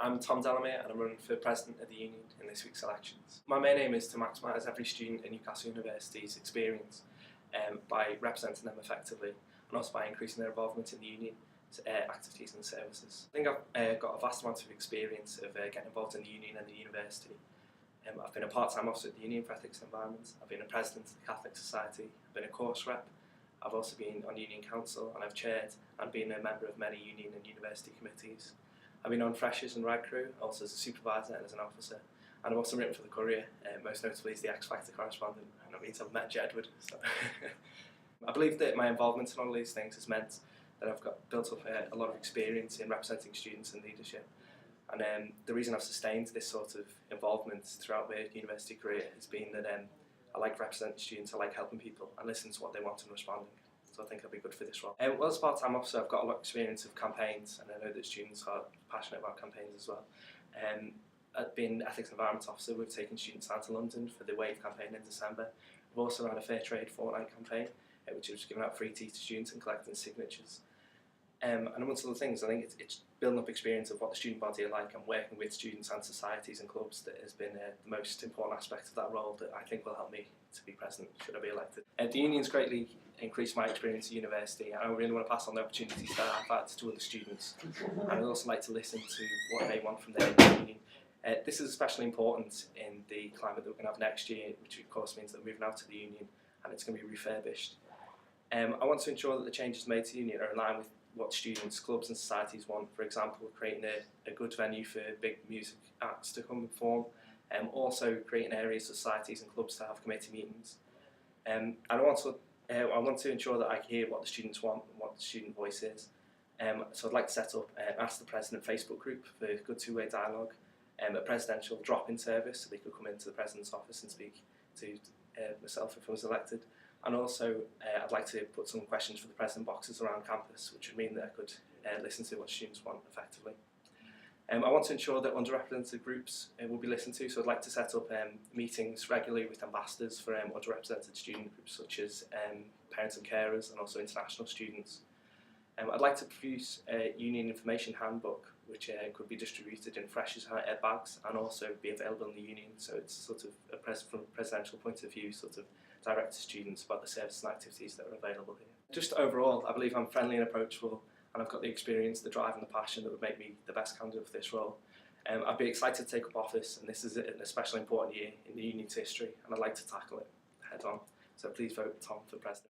I'm Tom Delamere and I'm running for President of the Union in this week's elections. My main aim is to maximise every student at Newcastle University's experience by representing them effectively and also by increasing their involvement in the Union activities and services. I think I've got a vast amount of experience of getting involved in the Union and the university. I've been a part-time officer at the Union for Ethics and Environment, I've been a president of the Catholic Society, I've been a course rep, I've also been on Union Council and I've chaired and been a member of many Union and university committees. I've been on Freshers and Rag Crew, also as a supervisor and as an officer, and I've also written for the Courier, most notably as the X Factor correspondent, and that means I've met Jedward. So I believe that my involvement in all of these things has meant that I've built up a lot of experience in representing students and leadership, and the reason I've sustained this sort of involvement throughout my university career has been that I like representing students, I like helping people and listening to what they want and responding. So I think I'll be good for this role. Well, as a part-time officer, I've got a lot of experience of campaigns, and I know that students are passionate about campaigns as well. Being Ethics and Environment Officer, we've taken students down to London for the WAVE campaign in December. We've also run a Fair Trade Fortnight campaign, which is giving out free tea to students and collecting signatures. And amongst other things, I think it's building up experience of what the student body are like and working with students and societies and clubs that has been the most important aspect of that role that I think will help me to be president should I be elected. The Union's greatly increased my experience at university, and I really want to pass on the opportunities that I've had to other students, and I'd also like to listen to what they want from their union. This is especially important in the climate that we're going to have next year, which of course means that we're moving out to the Union and it's going to be refurbished. I want to ensure that the changes made to the Union are in line with what students, clubs and societies want. For example, creating a good venue for big music acts to come and perform, also creating areas for societies and clubs to have committee meetings. And I want to ensure that I hear what the students want and what the student voice is. So I'd like to set up Ask the President Facebook group for good two-way dialogue, a presidential drop-in service so they could come into the President's office and speak to myself if I was elected. And also, I'd like to put some questions for the President boxes around campus, which would mean that I could listen to what students want effectively. I want to ensure that underrepresented groups will be listened to, so I'd like to set up meetings regularly with ambassadors for underrepresented student groups such as parents and carers and also international students. I'd like to produce a Union information handbook which could be distributed in Freshers bags and also be available in the Union, so it's sort of from a presidential point of view, sort of direct to students about the services and activities that are available here. Just overall, I believe I'm friendly and approachable, and I've got the experience, the drive and the passion that would make me the best candidate for this role. I'd be excited to take up office, and this is an especially important year in the Union's history, and I'd like to tackle it head on. So please vote Tom for President.